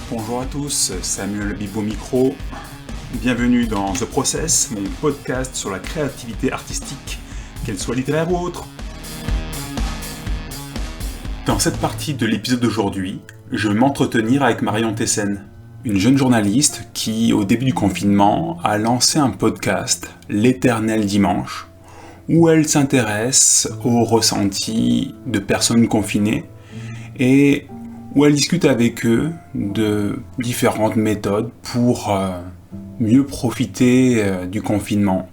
Bonjour à tous, Samuel Bibo micro. Bienvenue dans The Process, mon podcast sur la créativité artistique, qu'elle soit littéraire ou autre. Dans cette partie de l'épisode d'aujourd'hui, je vais m'entretenir avec Marion Tessen, une jeune journaliste qui, au début du confinement, a lancé un podcast, L'Éternel Dimanche, où elle s'intéresse aux ressentis de personnes confinées et où elle discute avec eux de différentes méthodes pour mieux profiter du confinement.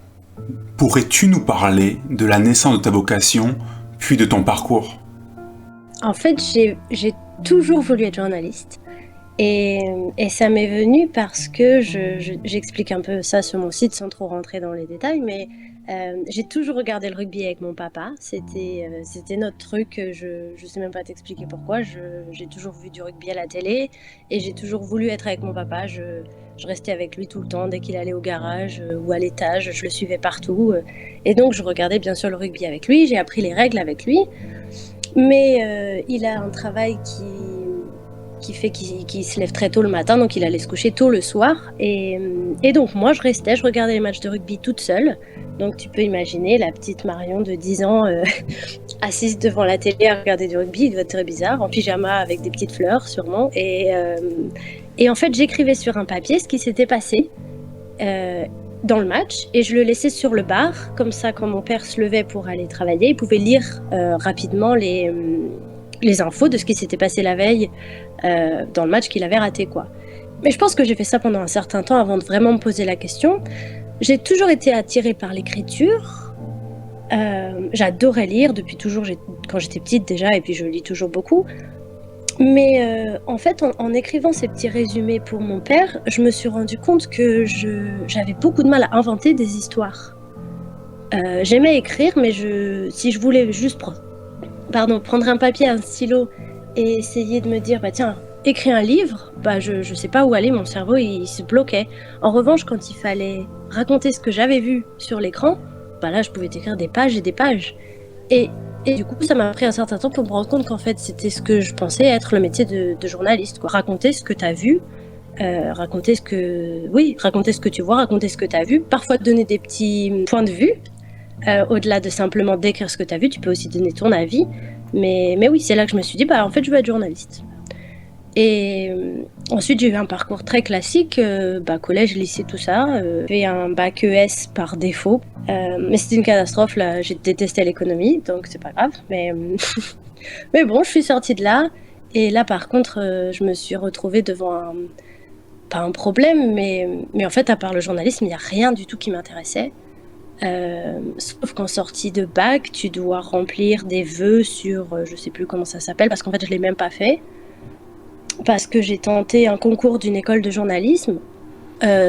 Pourrais-tu nous parler de la naissance de ta vocation, puis de ton parcours ? En fait, j'ai toujours voulu être journaliste. Et ça m'est venu parce que j'explique un peu ça sur mon site sans trop rentrer dans les détails, mais j'ai toujours regardé le rugby avec mon papa. C'était notre truc. Je sais même pas t'expliquer pourquoi. J'ai toujours vu du rugby à la télé et j'ai toujours voulu être avec mon papa. Je restais avec lui tout le temps. Dès qu'il allait au garage ou à l'étage, je le suivais partout. Et donc je regardais bien sûr le rugby avec lui. J'ai appris les règles avec lui. Mais il a un travail qui fait qu'il se lève très tôt le matin, donc il allait se coucher tôt le soir. Et donc moi, je regardais les matchs de rugby toute seule. Donc tu peux imaginer la petite Marion de 10 ans assise devant la télé à regarder du rugby, il doit être très bizarre, en pyjama avec des petites fleurs sûrement. Et en fait, j'écrivais sur un papier ce qui s'était passé dans le match et je le laissais sur le bar. Comme ça, quand mon père se levait pour aller travailler, il pouvait lire rapidement les infos de ce qui s'était passé la veille dans le match qu'il avait raté, quoi. Mais je pense que j'ai fait ça pendant un certain temps avant de vraiment me poser la question. J'ai toujours été attirée par l'écriture. J'adorais lire depuis toujours, quand j'étais petite déjà, et puis je lis toujours beaucoup. Mais en fait, en écrivant ces petits résumés pour mon père, je me suis rendu compte que j'avais beaucoup de mal à inventer des histoires. J'aimais écrire, mais si je voulais juste prendre un papier, un stylo et essayer de me dire, tiens, écris un livre, je sais pas où aller, mon cerveau il se bloquait. En revanche, quand il fallait raconter ce que j'avais vu sur l'écran, là je pouvais écrire des pages et des pages. Et du coup, ça m'a pris un certain temps pour me rendre compte qu'en fait, c'était ce que je pensais être le métier de journaliste, quoi. Raconter ce que tu as vu, raconter ce que tu vois, raconter ce que tu as vu, parfois te donner des petits points de vue. Au-delà de simplement décrire ce que tu as vu, tu peux aussi donner ton avis. Mais oui, c'est là que je me suis dit, en fait, je veux être journaliste. Et ensuite, j'ai eu un parcours très classique, collège, lycée, tout ça. J'ai fait un bac ES par défaut. Mais c'était une catastrophe, là. J'ai détesté l'économie, donc c'est pas grave. Mais bon, je suis sortie de là. Et là, par contre, je me suis retrouvée devant pas un problème, mais en fait, à part le journalisme, il n'y a rien du tout qui m'intéressait. Sauf qu'en sortie de bac, tu dois remplir des vœux sur, je sais plus comment ça s'appelle, parce qu'en fait je l'ai même pas fait, parce que j'ai tenté un concours d'une école de journalisme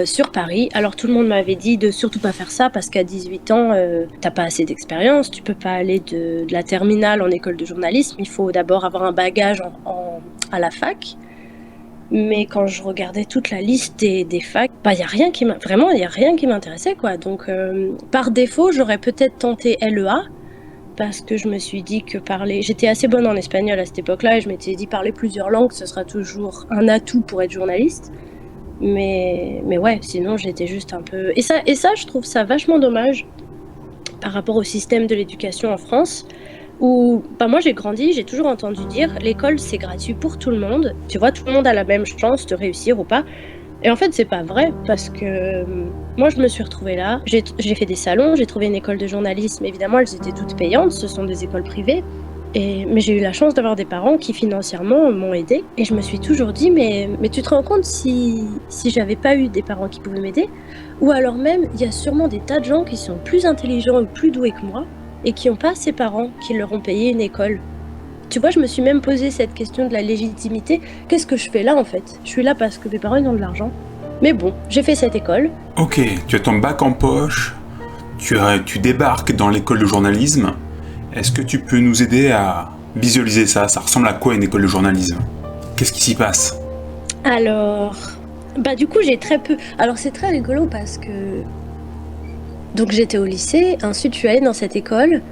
sur Paris. Alors tout le monde m'avait dit de surtout pas faire ça, parce qu'à 18 ans t'as pas assez d'expérience, tu peux pas aller de la terminale en école de journalisme, il faut d'abord avoir un bagage à la fac. Mais quand je regardais toute la liste des facs, il y a rien qui m'intéressait, quoi. Donc par défaut, j'aurais peut-être tenté LEA parce que je me suis dit que j'étais assez bonne en espagnol à cette époque-là et je m'étais dit parler plusieurs langues, ce sera toujours un atout pour être journaliste. Mais ouais, sinon j'étais juste un peu... Et ça, je trouve ça vachement dommage par rapport au système de l'éducation en France. Où moi j'ai grandi, j'ai toujours entendu dire l'école c'est gratuit pour tout le monde, tu vois, tout le monde a la même chance de réussir ou pas. Et en fait c'est pas vrai, parce que moi je me suis retrouvée là, j'ai fait des salons, j'ai trouvé une école de journalisme, évidemment elles étaient toutes payantes, ce sont des écoles privées, mais j'ai eu la chance d'avoir des parents qui financièrement m'ont aidée. Et je me suis toujours dit mais tu te rends compte si j'avais pas eu des parents qui pouvaient m'aider, ou alors même il y a sûrement des tas de gens qui sont plus intelligents ou plus doués que moi et qui n'ont pas ces parents qui leur ont payé une école. Tu vois, je me suis même posé cette question de la légitimité. Qu'est-ce que je fais là, en fait ? Je suis là parce que mes parents ils ont de l'argent. Mais bon, j'ai fait cette école. Ok, tu as ton bac en poche, tu débarques dans l'école de journalisme. Est-ce que tu peux nous aider à visualiser ça ? Ça ressemble à quoi une école de journalisme ? Qu'est-ce qui s'y passe ? Alors, du coup, j'ai très peu... Alors, c'est très rigolo parce que... Donc, j'étais au lycée, ensuite, je suis allée dans cette école.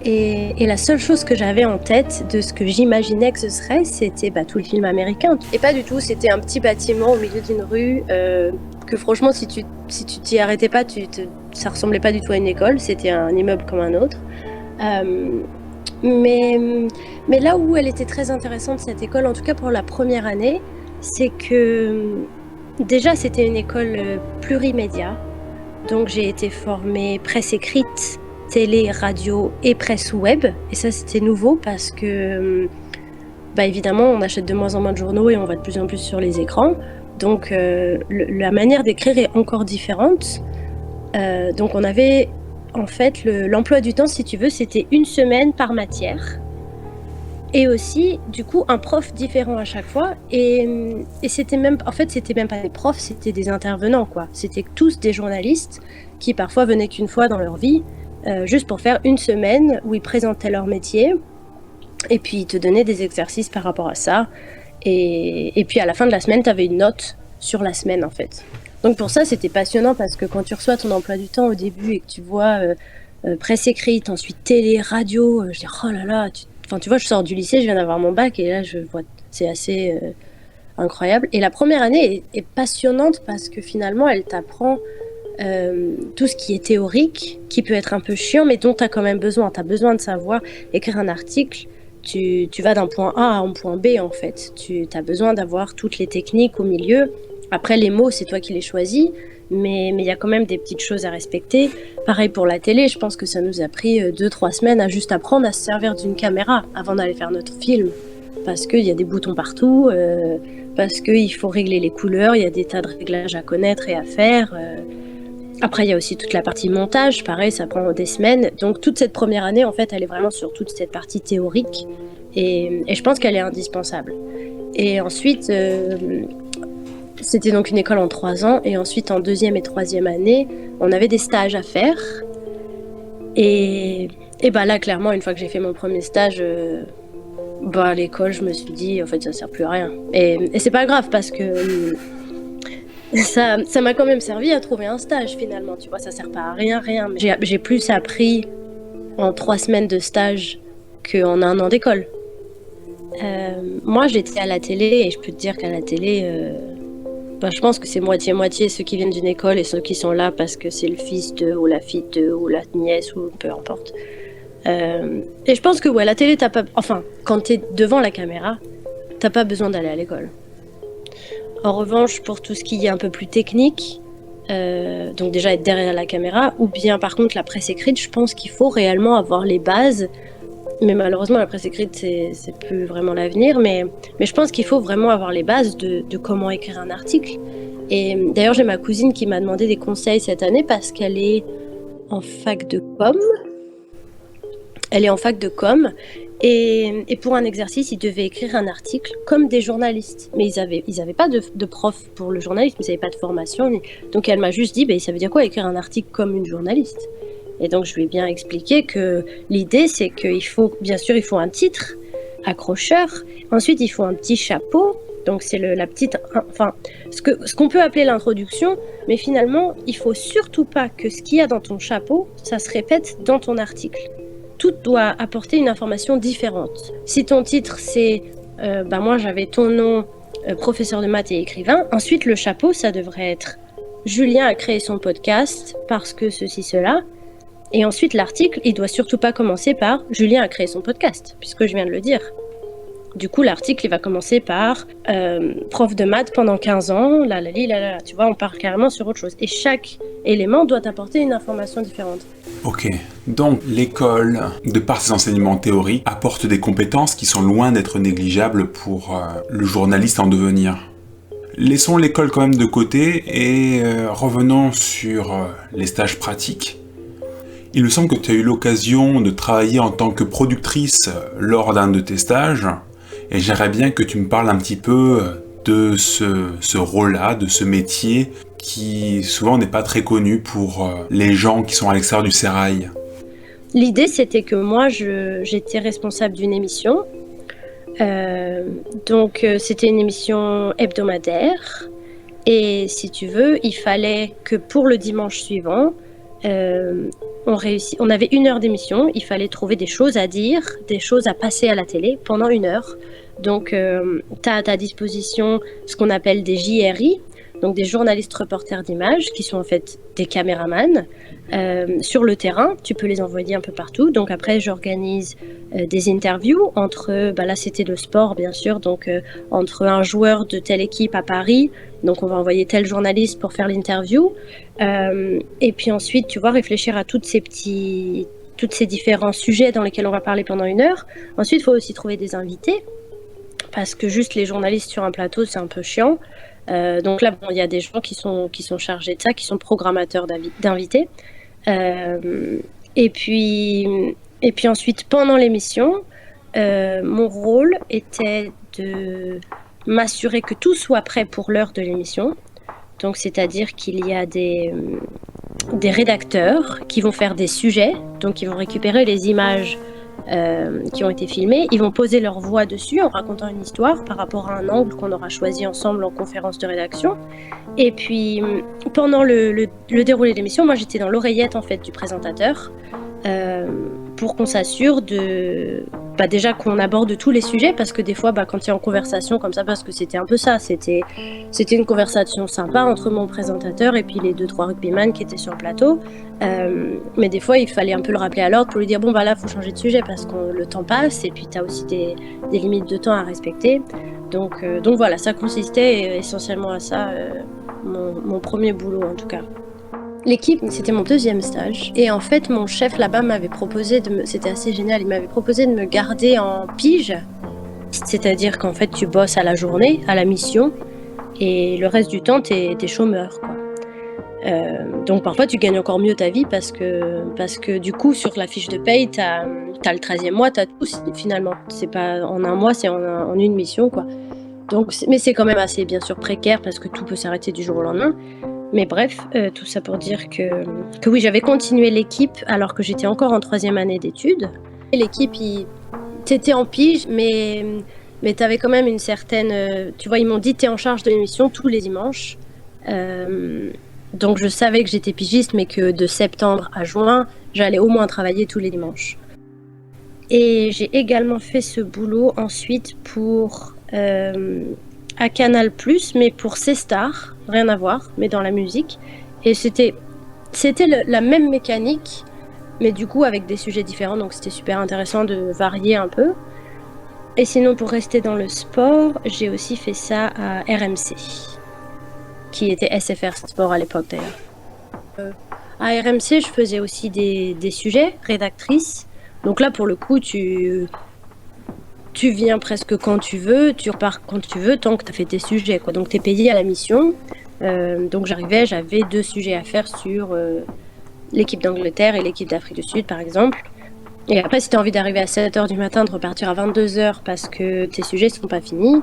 Et la seule chose que j'avais en tête de ce que j'imaginais que ce serait, c'était tous les films américains. Et pas du tout, c'était un petit bâtiment au milieu d'une rue que franchement, si tu t'y arrêtais pas, ça ressemblait pas du tout à une école, c'était un immeuble comme un autre. Mais là où elle était très intéressante, cette école, en tout cas pour la première année, c'est que déjà c'était une école plurimédia. Donc j'ai été formée presse écrite, télé, radio et presse web. Et ça c'était nouveau parce que évidemment on achète de moins en moins de journaux et on va de plus en plus sur les écrans. Donc la manière d'écrire est encore différente. Donc on avait en fait l'emploi du temps, si tu veux, c'était une semaine par matière. Et aussi, du coup, un prof différent à chaque fois. Et c'était même pas des profs, c'était des intervenants, quoi. C'était tous des journalistes qui parfois venaient qu'une fois dans leur vie, juste pour faire une semaine où ils présentaient leur métier. Et puis, ils te donnaient des exercices par rapport à ça. Et puis, à la fin de la semaine, tu avais une note sur la semaine, en fait. Donc, pour ça, c'était passionnant parce que quand tu reçois ton emploi du temps au début et que tu vois presse écrite, ensuite télé, radio, je dis, oh là là, tu vois, je sors du lycée, je viens d'avoir mon bac et là, je vois, c'est assez incroyable. Et la première année est passionnante parce que finalement, elle t'apprend tout ce qui est théorique, qui peut être un peu chiant, mais dont tu as quand même besoin. Tu as besoin de savoir écrire un article. Tu vas d'un point A à un point B, en fait. Tu as besoin d'avoir toutes les techniques au milieu. Après, les mots, c'est toi qui les choisis. Mais il y a quand même des petites choses à respecter. Pareil pour la télé, je pense que ça nous a pris 2-3 semaines à juste apprendre à se servir d'une caméra avant d'aller faire notre film. Parce qu'il y a des boutons partout, parce qu'il faut régler les couleurs, il y a des tas de réglages à connaître et à faire. Après, il y a aussi toute la partie montage, pareil, ça prend des semaines. Donc toute cette première année, en fait, elle est vraiment sur toute cette partie théorique. Et je pense qu'elle est indispensable. Et ensuite... c'était donc une école en 3 ans, et ensuite en 2e et 3e année, on avait des stages à faire. Et là, clairement, une fois que j'ai fait mon premier stage, à l'école, je me suis dit, en fait, ça sert plus à rien. Et c'est pas grave, parce que ça m'a quand même servi à trouver un stage, finalement. Tu vois, ça sert pas à rien. J'ai plus appris en 3 semaines de stage qu'en 1 an d'école. Moi, j'étais à la télé, et je peux te dire qu'à la télé... je pense que c'est moitié-moitié ceux qui viennent d'une école et ceux qui sont là parce que c'est le fils d'eux ou la fille d'eux ou la nièce ou peu importe. Et je pense que la télé, t'as pas... Enfin, quand t'es devant la caméra, t'as pas besoin d'aller à l'école. En revanche, pour tout ce qui est un peu plus technique, donc déjà être derrière la caméra, ou bien par contre la presse écrite, je pense qu'il faut réellement avoir les bases. Mais malheureusement, la presse écrite, c'est plus vraiment l'avenir. Mais je pense qu'il faut vraiment avoir les bases de comment écrire un article. Et d'ailleurs, j'ai ma cousine qui m'a demandé des conseils cette année parce qu'elle est en fac de com. Elle est en fac de com. Et pour un exercice, ils devaient écrire un article comme des journalistes. Mais ils avaient pas de prof pour le journalisme, ils n'avaient pas de formation. Donc elle m'a juste dit, ça veut dire quoi écrire un article comme une journaliste ? Et donc, je lui ai bien expliqué que l'idée, c'est qu'il faut, bien sûr, il faut un titre accrocheur. Ensuite, il faut un petit chapeau. Donc, c'est la petite... Enfin, ce qu'on peut appeler l'introduction. Mais finalement, il faut surtout pas que ce qu'il y a dans ton chapeau, ça se répète dans ton article. Tout doit apporter une information différente. Si ton titre, c'est... moi, j'avais ton nom, professeur de maths et écrivain. Ensuite, le chapeau, ça devrait être... Julien a créé son podcast parce que ceci, cela... Et ensuite, l'article, il doit surtout pas commencer par « Julien a créé son podcast », puisque je viens de le dire. Du coup, l'article, il va commencer par prof de maths pendant 15 ans, tu vois, on part carrément sur autre chose. Et chaque élément doit apporter une information différente. Ok, donc l'école, de par ses enseignements théoriques, apporte des compétences qui sont loin d'être négligeables pour le journaliste en devenir. Laissons l'école quand même de côté et revenons sur les stages pratiques. Il me semble que tu as eu l'occasion de travailler en tant que productrice lors d'un de tes stages, et j'aimerais bien que tu me parles un petit peu de ce rôle-là, de ce métier qui souvent n'est pas très connu pour les gens qui sont à l'extérieur du sérail. L'idée, c'était que moi, j'étais responsable d'une émission. Donc, c'était une émission hebdomadaire. Et si tu veux, il fallait que pour le dimanche suivant, on avait 1 heure d'émission, il fallait trouver des choses à dire, des choses à passer à la télé pendant 1 heure. Donc, tu as à ta disposition ce qu'on appelle des JRI, donc des journalistes reporters d'images, qui sont en fait des caméramans sur le terrain. Tu peux les envoyer un peu partout. Donc après, j'organise des interviews entre, là c'était le sport bien sûr, donc entre un joueur de telle équipe à Paris, donc on va envoyer tel journaliste pour faire l'interview. Et puis ensuite, tu vois, réfléchir à tous ces différents sujets dans lesquels on va parler pendant 1 heure. Ensuite, il faut aussi trouver des invités, parce que juste les journalistes sur un plateau, c'est un peu chiant. Donc là, il y a des gens qui sont chargés de ça, qui sont programmateurs d'invités. Et puis ensuite, pendant l'émission, mon rôle était de m'assurer que tout soit prêt pour l'heure de l'émission. Donc, c'est-à-dire qu'il y a des rédacteurs qui vont faire des sujets, donc ils vont récupérer les images qui ont été filmées, ils vont poser leur voix dessus en racontant une histoire par rapport à un angle qu'on aura choisi ensemble en conférence de rédaction. Et puis pendant le déroulé de l'émission, moi j'étais dans l'oreillette en fait du présentateur pour qu'on s'assure de déjà qu'on aborde tous les sujets, parce que des fois quand tu es en conversation comme ça, parce que c'était un peu ça, c'était une conversation sympa entre mon présentateur et puis les 2-3 rugbyman qui étaient sur le plateau, mais des fois il fallait un peu le rappeler à l'ordre pour lui dire là faut changer de sujet parce que le temps passe et puis tu as aussi des limites de temps à respecter. Donc voilà, ça consistait essentiellement à ça, mon premier boulot en tout cas. L'équipe, c'était mon 2e stage. Et en fait, mon chef là-bas m'avait proposé c'était assez génial, il m'avait proposé de me garder en pige. C'est-à-dire qu'en fait, tu bosses à la journée, à la mission, et le reste du temps, t'es chômeur, quoi. Donc parfois, tu gagnes encore mieux ta vie parce que du coup, sur la fiche de paye, t'as le 13e mois, t'as tout finalement. C'est pas en un mois, c'est en une mission, quoi. Donc, mais c'est quand même assez, bien sûr, précaire parce que tout peut s'arrêter du jour au lendemain. Mais bref, tout ça pour dire que oui, j'avais continué l'équipe alors que j'étais encore en 3e année d'études. Et l'équipe, t'étais en pige, mais t'avais quand même une certaine... tu vois, ils m'ont dit, t'es en charge de l'émission tous les dimanches. Donc je savais que j'étais pigiste, mais que de septembre à juin, j'allais au moins travailler tous les dimanches. Et j'ai également fait ce boulot ensuite pour... à Canal+, mais pour C-Star, rien à voir, mais dans la musique. Et c'était la même mécanique, mais du coup avec des sujets différents, donc c'était super intéressant de varier un peu. Et sinon, pour rester dans le sport, j'ai aussi fait ça à RMC, qui était SFR Sport à l'époque d'ailleurs. À RMC, je faisais aussi des sujets, rédactrice. Donc là, pour le coup, tu viens presque quand tu veux, tu repars quand tu veux, tant que tu as fait tes sujets, quoi. Donc tu es payé à la mission. Donc j'avais 2 sujets à faire sur l'équipe d'Angleterre et l'équipe d'Afrique du Sud, par exemple. Et après, si tu as envie d'arriver à 7h du matin, de repartir à 22h parce que tes sujets ne sont pas finis,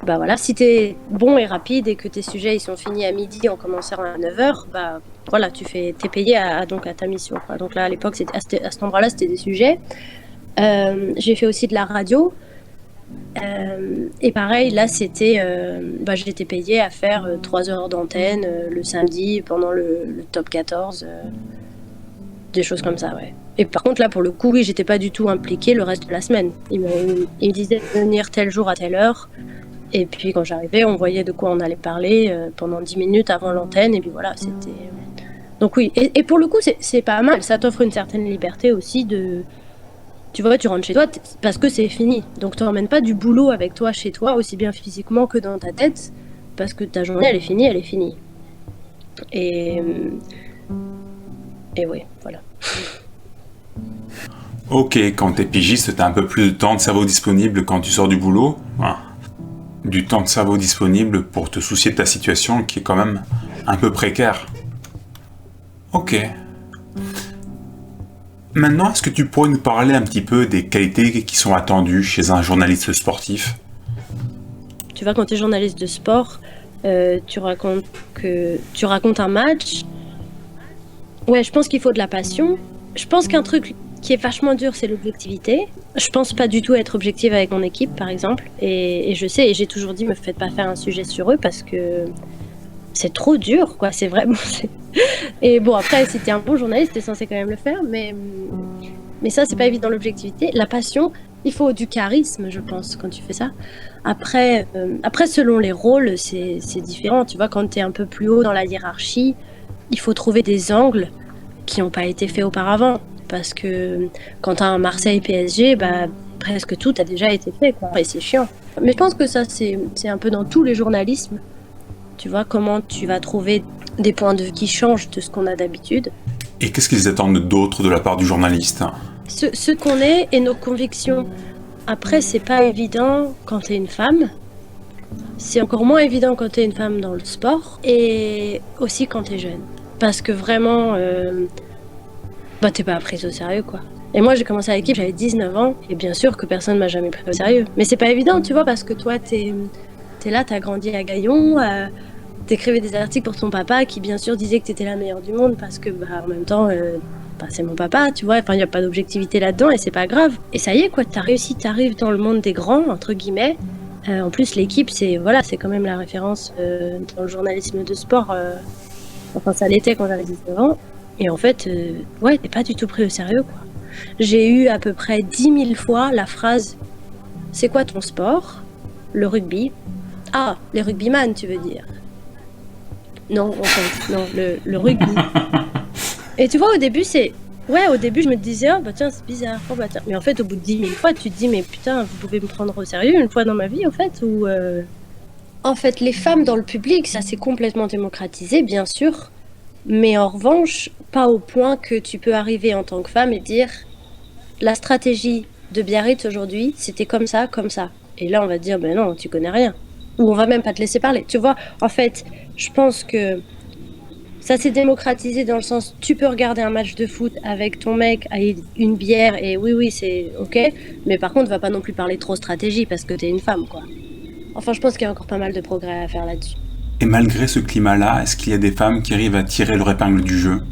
voilà, si tu es bon et rapide et que tes sujets ils sont finis à midi en commençant à 9h, voilà, tu es payé à ta mission, quoi. Donc là, à l'époque, à cet endroit-là, c'était des sujets. J'ai fait aussi de la radio. Et pareil, là, c'était... j'étais payée à faire 3 heures d'antenne le samedi pendant le top 14. Des choses comme ça, ouais. Et par contre, là, pour le coup, oui, j'étais pas du tout impliquée le reste de la semaine. Il me disait de venir tel jour à telle heure. Et puis, quand j'arrivais, on voyait de quoi on allait parler pendant 10 minutes avant l'antenne. Et puis voilà, c'était... Donc oui, et pour le coup, c'est pas mal. Ça t'offre une certaine liberté aussi de... Tu vois, tu rentres chez toi parce que c'est fini. Donc, tu n'emmènes pas du boulot avec toi chez toi, aussi bien physiquement que dans ta tête, parce que ta journée, elle est finie. Et oui, voilà. Ok, quand t'es pigiste, t'as un peu plus de temps de cerveau disponible quand tu sors du boulot. Voilà. Du temps de cerveau disponible pour te soucier de ta situation qui est quand même un peu précaire. Ok. Maintenant, est-ce que tu pourrais nous parler un petit peu des qualités qui sont attendues chez un journaliste sportif ? Tu vois, quand tu es journaliste de sport, tu racontes un match. Ouais, je pense qu'il faut de la passion. Je pense qu'un truc qui est vachement dur, c'est l'objectivité. Je pense pas du tout être objective avec mon équipe, par exemple. Et je sais, et j'ai toujours dit, me faites pas faire un sujet sur eux parce que c'est trop dur, quoi. C'est vraiment... Et bon, après, si t'es un bon journaliste, t'es censé quand même le faire, mais ça, c'est pas évident, l'objectivité. La passion, il faut du charisme, je pense, quand tu fais ça. Après, selon les rôles, c'est différent. Tu vois, quand t'es un peu plus haut dans la hiérarchie, il faut trouver des angles qui n'ont pas été faits auparavant. Parce que quand t'as un Marseille PSG, bah, presque tout a déjà été fait, quoi. Et c'est chiant. Mais je pense que ça, c'est un peu dans tous les journalismes. Tu vois, comment tu vas trouver des points de vue qui changent de ce qu'on a d'habitude. Et qu'est-ce qu'ils attendent d'autre de la part du journaliste ? Ce qu'on est et nos convictions. Après, c'est pas évident quand t'es une femme. C'est encore moins évident quand t'es une femme dans le sport. Et aussi quand t'es jeune. Parce que vraiment, bah, t'es pas prise au sérieux, quoi. Et moi, j'ai commencé à l'équipe, j'avais 19 ans. Et bien sûr que personne m'a jamais pris au sérieux. Mais c'est pas évident, tu vois, parce que toi, t'es là, t'as grandi à Gaillon. T'écrivais des articles pour ton papa qui, bien sûr, disait que t'étais la meilleure du monde. Parce que, bah, en même temps... bah, c'est mon papa, tu vois, enfin, il n'y a pas d'objectivité là-dedans et c'est pas grave. Et ça y est, quoi, t'as réussi, t'arrives dans le monde des grands, entre guillemets. En plus, l'équipe, c'est quand même la référence dans le journalisme de sport. Enfin, ça l'était quand j'avais 19 ans. Et en fait, ouais, t'es pas du tout pris au sérieux, quoi. J'ai eu à peu près 10 000 fois la phrase « C'est quoi ton sport ?» Le rugby. « Ah, les rugbyman, tu veux dire ?» Non, en fait, non, le rugby. Et tu vois, au début, au début, je me disais, oh bah tiens, c'est bizarre. Oh bah tiens. Mais en fait, au bout de 10 000 fois, tu te dis, mais putain, vous pouvez me prendre au sérieux une fois dans ma vie, en fait, ou En fait, les femmes dans le public, ça s'est complètement démocratisé, bien sûr. Mais en revanche, pas au point que tu peux arriver en tant que femme et dire, la stratégie de Biarritz aujourd'hui, c'était comme ça, comme ça. Et là, on va te dire, ben non, tu connais rien. Ou on va même pas te laisser parler. Tu vois, en fait, je pense que ça s'est démocratisé dans le sens, tu peux regarder un match de foot avec ton mec à une bière et oui, c'est ok. Mais par contre, va pas non plus parler trop stratégie parce que t'es une femme, quoi. Enfin, je pense qu'il y a encore pas mal de progrès à faire là-dessus. Et malgré ce climat-là, est-ce qu'il y a des femmes qui arrivent à tirer leur épingle du jeu ?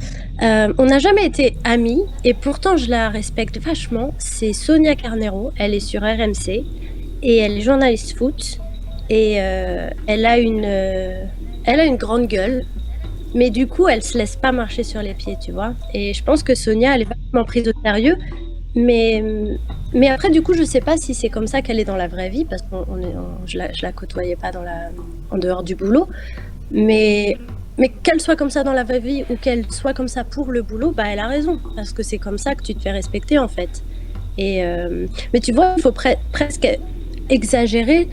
On n'a jamais été amies et pourtant je la respecte vachement. C'est Sonia Carneiro, elle est sur RMC et elle est journaliste foot et elle a une grande gueule. Mais du coup, elle se laisse pas marcher sur les pieds, tu vois. Et je pense que Sonia, elle est vachement prise au sérieux. Mais après, du coup, je sais pas si c'est comme ça qu'elle est dans la vraie vie, parce que je la côtoyais pas en dehors du boulot. Mais qu'elle soit comme ça dans la vraie vie ou qu'elle soit comme ça pour le boulot, bah elle a raison. Parce que c'est comme ça que tu te fais respecter, en fait. Mais tu vois, il faut presque exagérer.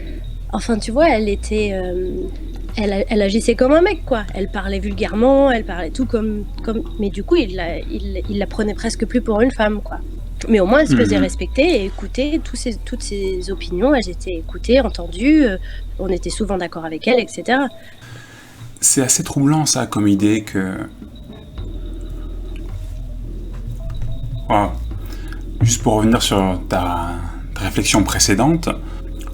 Enfin, tu vois, elle était... Elle agissait comme un mec, quoi. Elle parlait vulgairement, elle parlait tout comme... Mais du coup, il la prenait presque plus pour une femme, quoi. Mais au moins, elle se faisait respecter et écouter toutes ses opinions. Elles étaient écoutées, entendues. On était souvent d'accord avec elle, etc. C'est assez troublant, ça, comme idée que... Wow. Juste pour revenir sur ta réflexion précédente...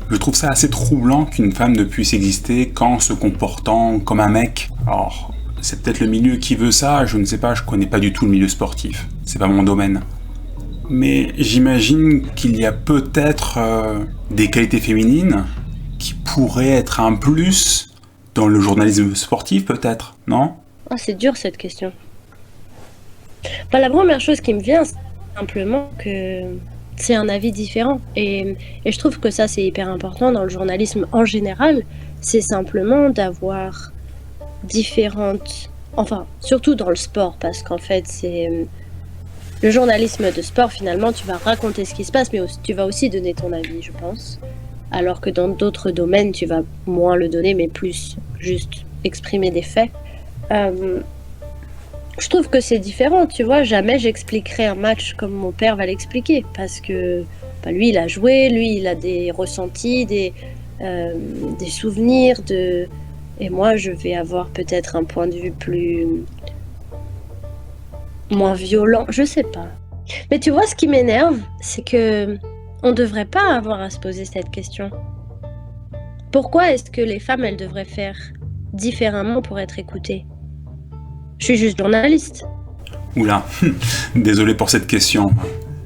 Je trouve ça assez troublant qu'une femme ne puisse exister qu'en se comportant comme un mec. Alors, c'est peut-être le milieu qui veut ça, je ne sais pas, je connais pas du tout le milieu sportif. C'est pas mon domaine. Mais j'imagine qu'il y a peut-être des qualités féminines qui pourraient être un plus dans le journalisme sportif, peut-être, non ? Oh, c'est dur cette question. Bah, la première chose qui me vient, c'est simplement que... c'est un avis différent. Et je trouve que ça, c'est hyper important dans le journalisme en général. C'est simplement d'avoir différentes... Enfin, surtout dans le sport, parce qu'en fait, c'est... Le journalisme de sport, finalement, tu vas raconter ce qui se passe, mais tu vas aussi donner ton avis, je pense. Alors que dans d'autres domaines, tu vas moins le donner, mais plus juste exprimer des faits. Je trouve que c'est différent, tu vois, jamais j'expliquerai un match comme mon père va l'expliquer, parce que bah, lui, il a joué, lui, il a des ressentis, des souvenirs, et moi, je vais avoir peut-être un point de vue moins violent, je sais pas. Mais tu vois, ce qui m'énerve, c'est que on devrait pas avoir à se poser cette question. Pourquoi est-ce que les femmes, elles devraient faire différemment pour être écoutées ? Je suis juste journaliste. Oula, désolé pour cette question.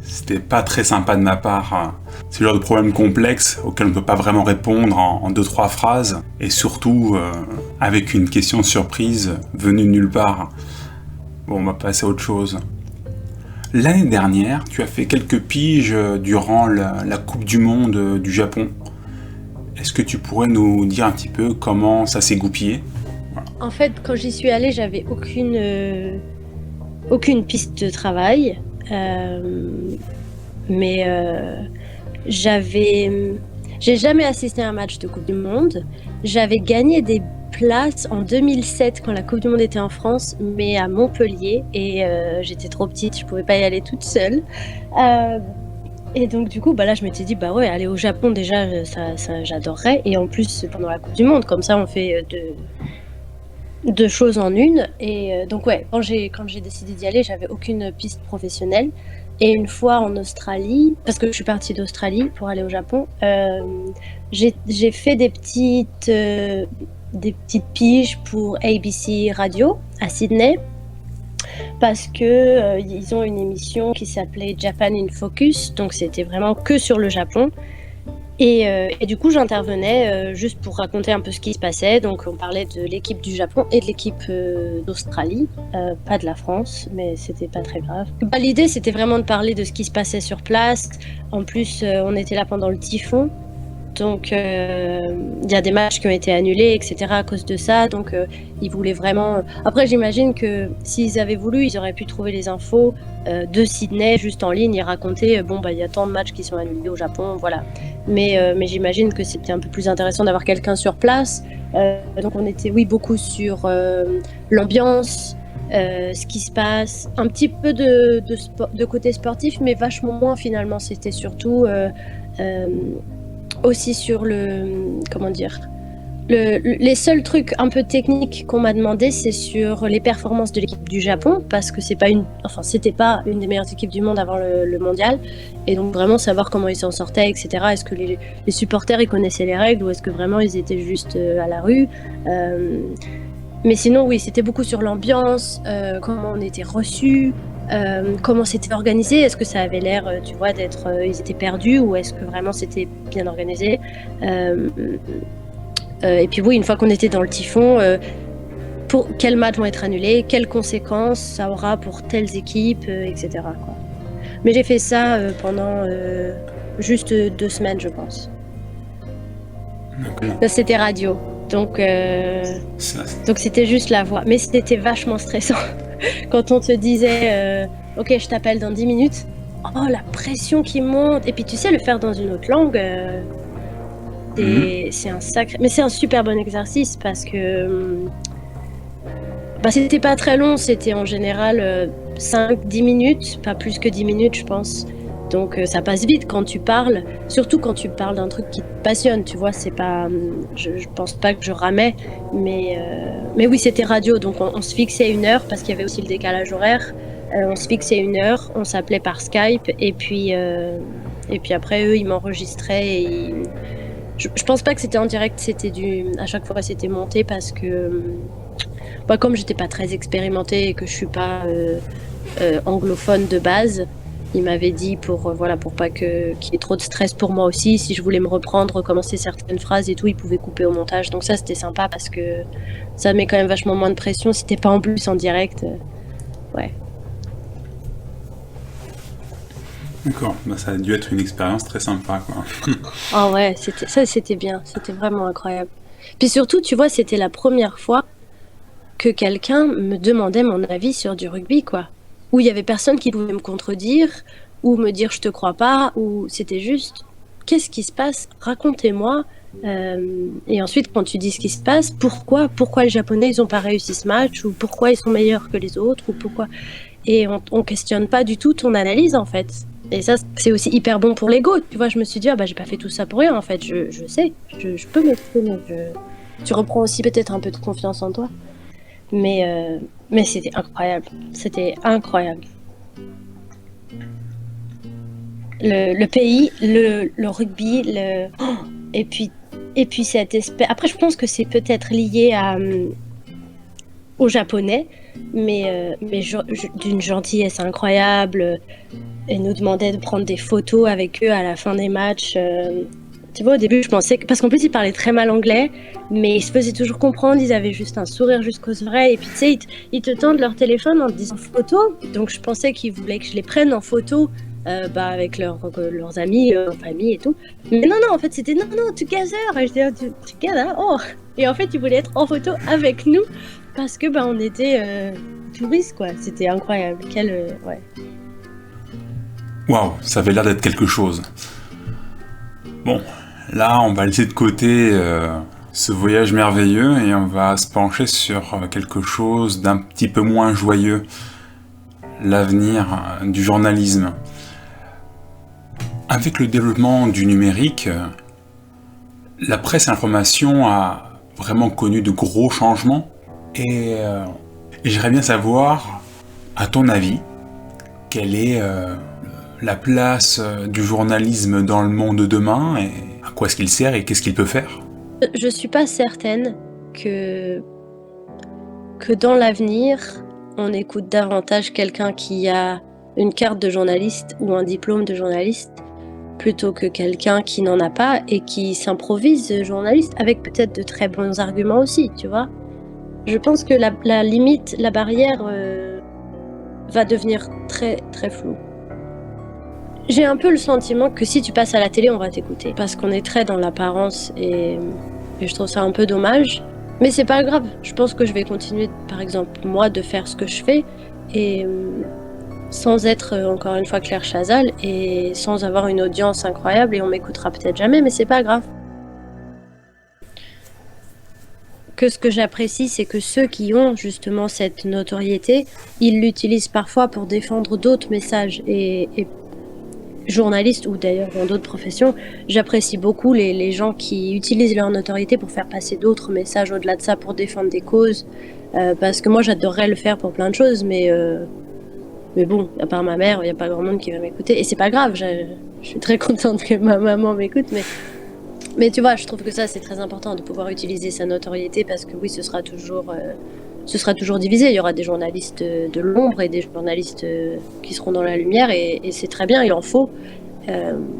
C'était pas très sympa de ma part. C'est le genre de problème complexe auquel on ne peut pas vraiment répondre en 2-3 phrases. Et surtout, avec une question surprise venue de nulle part. Bon, on va passer à autre chose. L'année dernière, tu as fait quelques piges durant la Coupe du Monde du Japon. Est-ce que tu pourrais nous dire un petit peu comment ça s'est goupillé? En fait, quand j'y suis allée, j'avais aucune piste de travail. Mais j'ai jamais assisté à un match de Coupe du Monde. J'avais gagné des places en 2007 quand la Coupe du Monde était en France, mais à Montpellier, et j'étais trop petite, je pouvais pas y aller toute seule. Et donc du coup, là je m'étais dit, bah ouais, aller au Japon déjà, ça j'adorerais, et en plus pendant la Coupe du Monde, comme ça on fait deux choses en une. Et donc ouais, quand j'ai décidé d'y aller, j'avais aucune piste professionnelle. Et une fois en Australie, parce que je suis partie d'Australie pour aller au Japon, j'ai fait des petites piges pour ABC Radio à Sydney, parce que ils ont une émission qui s'appelait Japan in Focus, donc c'était vraiment que sur le Japon. Et du coup, j'intervenais juste pour raconter un peu ce qui se passait. Donc, on parlait de l'équipe du Japon et de l'équipe d'Australie, pas de la France, mais c'était pas très grave. L'idée, c'était vraiment de parler de ce qui se passait sur place. En plus, on était là pendant le typhon. Donc, il y a des matchs qui ont été annulés, etc. à cause de ça. Donc, ils voulaient vraiment... Après, j'imagine que s'ils avaient voulu, ils auraient pu trouver les infos de Sydney juste en ligne et raconter, il y a tant de matchs qui sont annulés au Japon, voilà. Mais j'imagine que c'était un peu plus intéressant d'avoir quelqu'un sur place. Donc, on était, oui, beaucoup sur l'ambiance, ce qui se passe, un petit peu de côté sportif, mais vachement moins finalement. C'était surtout... aussi sur les seuls trucs un peu techniques qu'on m'a demandé, c'est sur les performances de l'équipe du Japon, parce que c'était pas une des meilleures équipes du monde avant le mondial, et donc vraiment savoir comment ils s'en sortaient, etc. Est-ce que les supporters ils connaissaient les règles, ou est-ce que vraiment ils étaient juste à la rue. Mais sinon oui, c'était beaucoup sur l'ambiance, comment on était reçus, comment c'était organisé, est-ce que ça avait l'air, tu vois, d'être, ils étaient perdus, ou est-ce que vraiment c'était bien organisé. Et puis oui, une fois qu'on était dans le typhon, pour quels matchs vont être annulés, quelles conséquences ça aura pour telles équipes, etc. quoi. Mais j'ai fait ça pendant juste 2 semaines, je pense. Okay. Ça, c'était radio, donc c'était juste la voix. Mais c'était vachement stressant. Quand on te disait ok, je t'appelle dans 10 minutes, oh la pression qui monte. Et puis tu sais, le faire dans une autre langue, c'est un sacré... Mais c'est un super bon exercice, parce que c'était pas très long, c'était en général 5-10 minutes, pas plus que 10 minutes je pense. Donc ça passe vite quand tu parles, surtout quand tu parles d'un truc qui te passionne, tu vois, c'est pas... Je pense pas que je ramais, mais oui, c'était radio, donc on se fixait 1 heure, parce qu'il y avait aussi le décalage horaire. On se fixait 1 heure, on s'appelait par Skype, et puis après eux ils m'enregistraient, et je pense pas que c'était en direct, à chaque fois c'était monté, parce que comme j'étais pas très expérimentée et que je suis pas anglophone de base, il m'avait dit pour pas qu'il y ait trop de stress pour moi aussi, si je voulais me reprendre, recommencer certaines phrases et tout, il pouvait couper au montage. Donc ça, c'était sympa, parce que ça met quand même vachement moins de pression si t'es pas en plus en direct. Ouais. D'accord, ça a dû être une expérience très sympa, quoi. Ah ouais, c'était bien, c'était vraiment incroyable. Puis surtout, tu vois, c'était la première fois que quelqu'un me demandait mon avis sur du rugby, quoi. Où il y avait personne qui pouvait me contredire, ou me dire je te crois pas, ou c'était juste qu'est-ce qui se passe, racontez-moi. Et ensuite, quand tu dis ce qui se passe, pourquoi les Japonais ils ont pas réussi ce match, ou pourquoi ils sont meilleurs que les autres, ou pourquoi. Et on questionne pas du tout ton analyse, en fait. Et ça, c'est aussi hyper bon pour l'ego. Tu vois, je me suis dit, j'ai pas fait tout ça pour rien, en fait. Je sais, je peux m'exprimer. Tu reprends aussi peut-être un peu de confiance en toi. Mais c'était incroyable. C'était incroyable. Le pays, le rugby, et puis cette espèce... Après, je pense que c'est peut-être lié aux Japonais, mais d'une gentillesse incroyable. Et nous demandait de prendre des photos avec eux à la fin des matchs. Tu vois, au début, je pensais que... Parce qu'en plus, ils parlaient très mal anglais, mais ils se faisaient toujours comprendre, ils avaient juste un sourire jusqu'aux oreilles. Et puis, tu sais, ils te tendent leur téléphone en te disant photo. Donc, je pensais qu'ils voulaient que je les prenne en photo avec leurs amis, leur famille et tout. Mais non, en fait, c'était non, together. Et je disais, together, oh. Et en fait, ils voulaient être en photo avec nous parce que on était touristes, quoi. C'était incroyable. Ouais. Waouh, ça avait l'air d'être quelque chose. Bon, là, on va laisser de côté ce voyage merveilleux et on va se pencher sur quelque chose d'un petit peu moins joyeux, l'avenir du journalisme. Avec le développement du numérique, la presse et l'information a vraiment connu de gros changements et j'aimerais bien savoir, à ton avis, quelle est la place du journalisme dans le monde de demain et à quoi est-ce qu'il sert et qu'est-ce qu'il peut faire? Je suis pas certaine que dans l'avenir, on écoute davantage quelqu'un qui a une carte de journaliste ou un diplôme de journaliste plutôt que quelqu'un qui n'en a pas et qui s'improvise journaliste avec peut-être de très bons arguments aussi, tu vois. Je pense que la limite, la barrière va devenir très très floue. J'ai un peu le sentiment que si tu passes à la télé, on va t'écouter. Parce qu'on est très dans l'apparence et je trouve ça un peu dommage. Mais c'est pas grave. Je pense que je vais continuer, par exemple, moi, de faire ce que je fais et sans être, encore une fois, Claire Chazal et sans avoir une audience incroyable et on m'écoutera peut-être jamais, mais c'est pas grave. Que ce que j'apprécie, c'est que ceux qui ont justement cette notoriété, ils l'utilisent parfois pour défendre d'autres messages et journaliste ou d'ailleurs dans d'autres professions, j'apprécie beaucoup les gens qui utilisent leur notoriété pour faire passer d'autres messages au-delà de ça, pour défendre des causes. Parce que moi, j'adorerais le faire pour plein de choses, mais bon, à part ma mère, il n'y a pas grand monde qui va m'écouter. Et c'est pas grave, je suis très contente que ma maman m'écoute, mais tu vois, je trouve que ça, c'est très important de pouvoir utiliser sa notoriété parce que oui, ce sera toujours divisé. Il y aura des journalistes de l'ombre et des journalistes qui seront dans la lumière et c'est très bien, il en faut.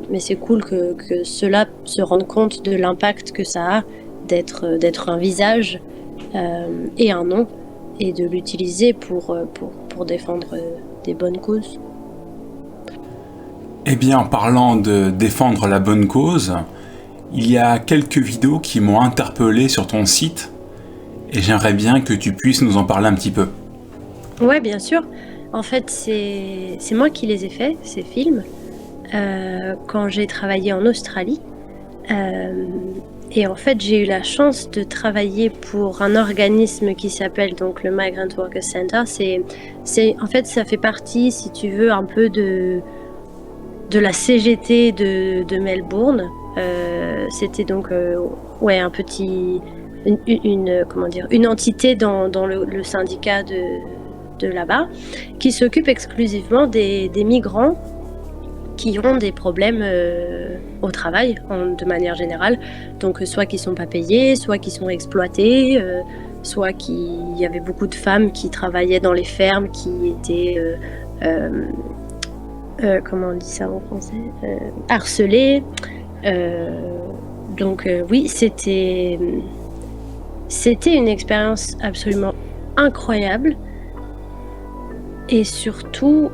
Mais c'est cool que ceux-là se rendent compte de l'impact que ça a d'être un visage et un nom et de l'utiliser pour défendre des bonnes causes. Eh bien, en parlant de défendre la bonne cause, il y a quelques vidéos qui m'ont interpellé sur ton site. Et j'aimerais bien que tu puisses nous en parler un petit peu. Ouais, bien sûr. En fait, c'est moi qui les ai faits, ces films, quand j'ai travaillé en Australie. Et en fait, j'ai eu la chance de travailler pour un organisme qui s'appelle donc le Migrant Workers Center. En fait, ça fait partie, si tu veux, un peu de la CGT de Melbourne. C'était donc un petit... une entité dans le syndicat de là-bas qui s'occupe exclusivement des migrants qui ont des problèmes au travail de manière générale, donc soit qui sont pas payés, soit qui sont exploités, soit il y avait beaucoup de femmes qui travaillaient dans les fermes qui étaient comment on dit ça en français, harcelées. Donc oui, c'était une expérience absolument incroyable et surtout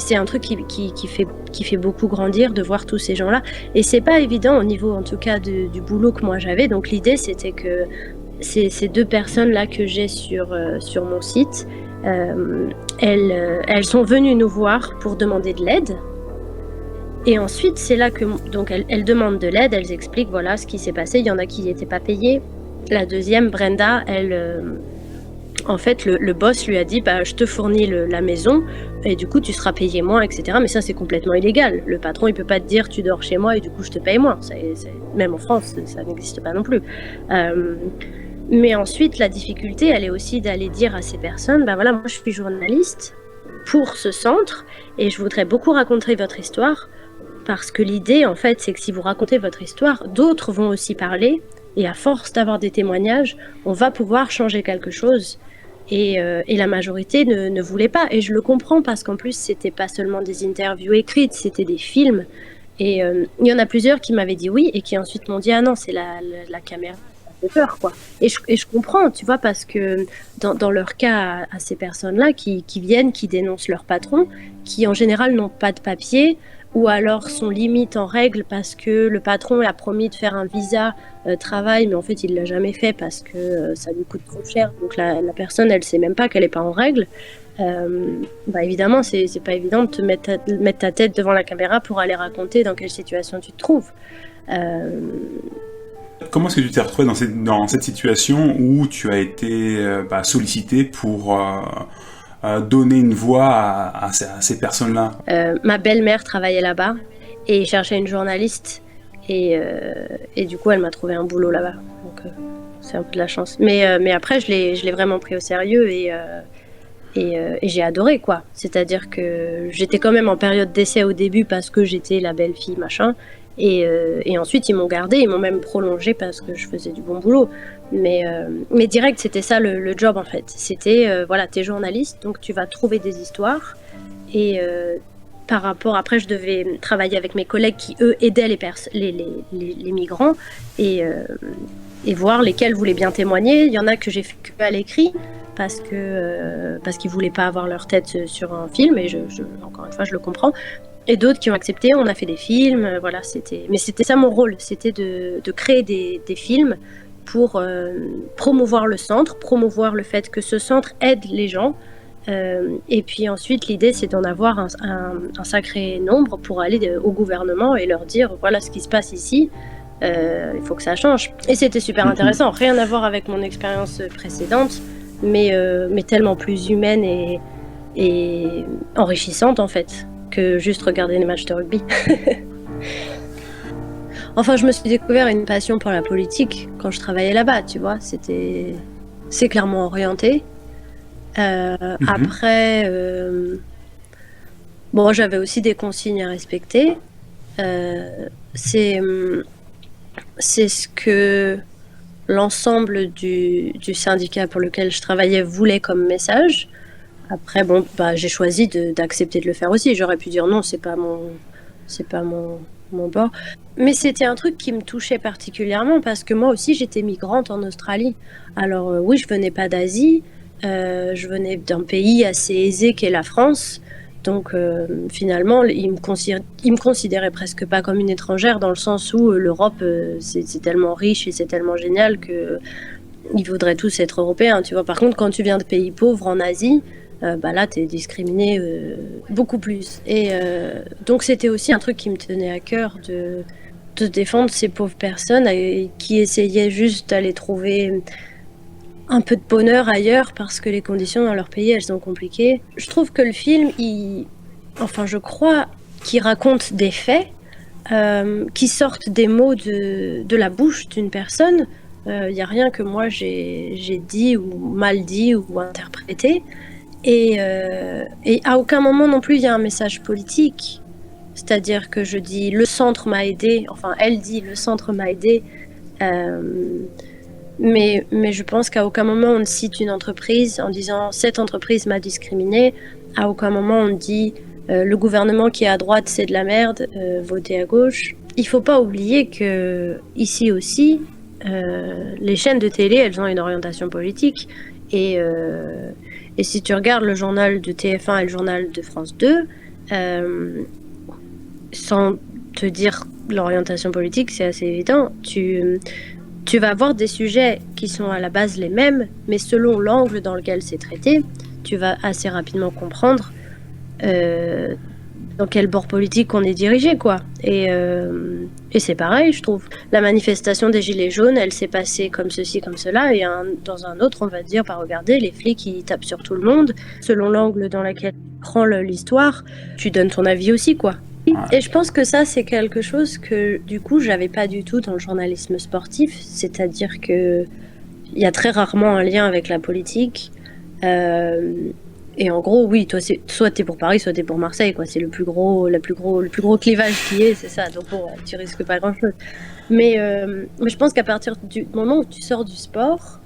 c'est un truc qui fait beaucoup grandir de voir tous ces gens-là et c'est pas évident au niveau en tout cas du boulot que moi j'avais. Donc l'idée c'était que ces deux personnes-là que j'ai sur mon site, elles sont venues nous voir pour demander de l'aide. Et ensuite, c'est là que donc elles demandent de l'aide, elles expliquent voilà ce qui s'est passé. Il y en a qui n'étaient pas payés. La deuxième, Brenda, en fait, le boss lui a dit je te fournis la maison et du coup tu seras payé moins, etc. Mais ça c'est complètement illégal. Le patron il peut pas te dire tu dors chez moi et du coup je te paye moins. Même en France ça n'existe pas non plus. Mais ensuite la difficulté elle est aussi d'aller dire à ces personnes voilà, moi je suis journaliste pour ce centre et je voudrais beaucoup raconter votre histoire. Parce que l'idée, en fait, c'est que si vous racontez votre histoire, d'autres vont aussi parler. Et à force d'avoir des témoignages, on va pouvoir changer quelque chose. Et la majorité ne voulait pas. Et je le comprends parce qu'en plus, c'était pas seulement des interviews écrites, c'était des films. Et il y en a plusieurs qui m'avaient dit oui et qui ensuite m'ont dit ah non, c'est la caméra, ça fait peur quoi. Et je comprends, tu vois, parce que dans leur cas à ces personnes-là qui viennent, qui dénoncent leur patron, qui en général n'ont pas de papier ou alors sont limite en règle parce que le patron a promis de faire un visa travail, mais en fait il l'a jamais fait parce que ça lui coûte trop cher. Donc la personne, elle sait même pas qu'elle est pas en règle. Évidemment, c'est pas évident de te mettre ta tête devant la caméra pour aller raconter dans quelle situation tu te trouves. Comment est-ce que tu t'es retrouvé dans cette situation où tu as été sollicité pour donner une voix à ces personnes-là? Ma belle-mère travaillait là-bas et cherchait une journaliste et du coup elle m'a trouvé un boulot là-bas. Donc c'est un peu de la chance. Mais après je l'ai vraiment pris au sérieux et j'ai adoré quoi. C'est-à-dire que j'étais quand même en période d'essai au début parce que j'étais la belle-fille machin. Et ensuite ils m'ont gardée, ils m'ont même prolongée parce que je faisais du bon boulot. Mais direct c'était ça le job en fait. C'était voilà, t'es journaliste donc tu vas trouver des histoires et par rapport, après je devais travailler avec mes collègues qui eux aidaient les migrants et voir lesquels voulaient bien témoigner. Il y en a que j'ai fait que à l'écrit parce qu'ils voulaient pas avoir leur tête sur un film et encore une fois je le comprends. Et d'autres qui ont accepté, on a fait des films, voilà, mais c'était ça mon rôle, c'était de créer des films pour promouvoir le centre, promouvoir le fait que ce centre aide les gens. Et puis ensuite, l'idée, c'est d'en avoir un sacré nombre pour aller au gouvernement et leur dire, voilà ce qui se passe ici, il faut que ça change. Et c'était super intéressant, rien à voir avec mon expérience précédente, mais tellement plus humaine et enrichissante en fait, que juste regarder les matchs de rugby. Enfin, je me suis découvert une passion pour la politique quand je travaillais là-bas, tu vois, c'est clairement orienté. Après, j'avais aussi des consignes à respecter. C'est ce que l'ensemble du syndicat pour lequel je travaillais voulait comme message. Après, j'ai choisi d'accepter de le faire aussi. J'aurais pu dire non, c'est pas mon bord. Mais c'était un truc qui me touchait particulièrement parce que moi aussi, j'étais migrante en Australie. Alors oui, je venais pas d'Asie. Je venais d'un pays assez aisé qu'est la France. Donc finalement, ils me considéraient presque pas comme une étrangère dans le sens où l'Europe, c'est tellement riche et c'est tellement génial qu'ils voudraient tous être européens. Tu vois. Par contre, quand tu viens de pays pauvres en Asie, là, t'es discriminé beaucoup plus. Et donc, c'était aussi un truc qui me tenait à cœur de défendre ces pauvres personnes qui essayaient juste d'aller trouver un peu de bonheur ailleurs parce que les conditions dans leur pays, elles sont compliquées. Je trouve que le film, je crois qu'il raconte des faits qui sortent des mots de la bouche d'une personne. Il n'y a rien que moi j'ai dit ou mal dit ou interprété. Et à aucun moment non plus il y a un message politique. C'est-à-dire que je dis le centre m'a aidé, enfin elle dit le centre m'a aidé. Mais je pense qu'à aucun moment on cite une entreprise en disant cette entreprise m'a discriminé. À aucun moment on dit le gouvernement qui est à droite c'est de la merde, votez à gauche. Il faut pas oublier que ici aussi les chaînes de télé elles ont une orientation politique et si tu regardes le journal de TF1 et le journal de France 2, sans te dire l'orientation politique, c'est assez évident, tu vas avoir des sujets qui sont à la base les mêmes, mais selon l'angle dans lequel c'est traité, tu vas assez rapidement comprendre dans quel bord politique on est dirigé, quoi. Et c'est pareil, je trouve. La manifestation des Gilets jaunes, elle s'est passée comme ceci, comme cela, et dans un autre, on va dire, regardez, les flics, ils tapent sur tout le monde. Selon l'angle dans lequel tu prends l'histoire, tu donnes ton avis aussi, quoi. Et je pense que ça, c'est quelque chose que, du coup, j'avais pas du tout dans le journalisme sportif. C'est-à-dire que il y a très rarement un lien avec la politique. Et en gros, oui, toi, soit t'es pour Paris, soit t'es pour Marseille, quoi. C'est le plus gros clivage qui est, c'est ça. Donc bon, tu risques pas grand-chose. Mais je pense qu'à partir du moment où tu sors du sport,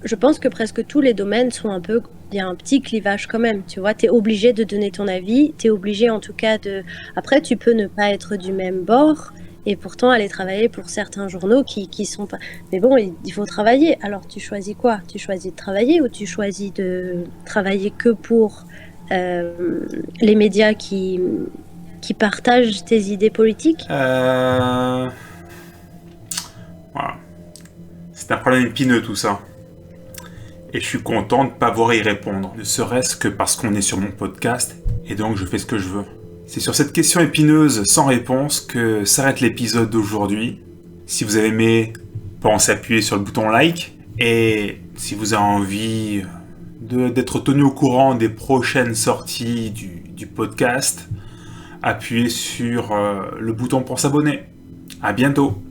je pense que presque tous les domaines sont un peu, il y a un petit clivage quand même, tu vois, tu es obligé de donner ton avis, tu es obligé en tout cas de... Après, tu peux ne pas être du même bord et pourtant aller travailler pour certains journaux qui sont pas... Mais bon, il faut travailler, alors tu choisis quoi? Tu choisis de travailler ou tu choisis de travailler que pour les médias qui partagent tes idées politiques? Voilà. C'est un problème épineux tout ça. Et je suis content de ne pas avoir à y répondre, ne serait-ce que parce qu'on est sur mon podcast, et donc je fais ce que je veux. C'est sur cette question épineuse sans réponse que s'arrête l'épisode d'aujourd'hui. Si vous avez aimé, pensez à appuyer sur le bouton like, et si vous avez envie d'être tenu au courant des prochaines sorties du podcast, appuyez sur le bouton pour s'abonner. À bientôt.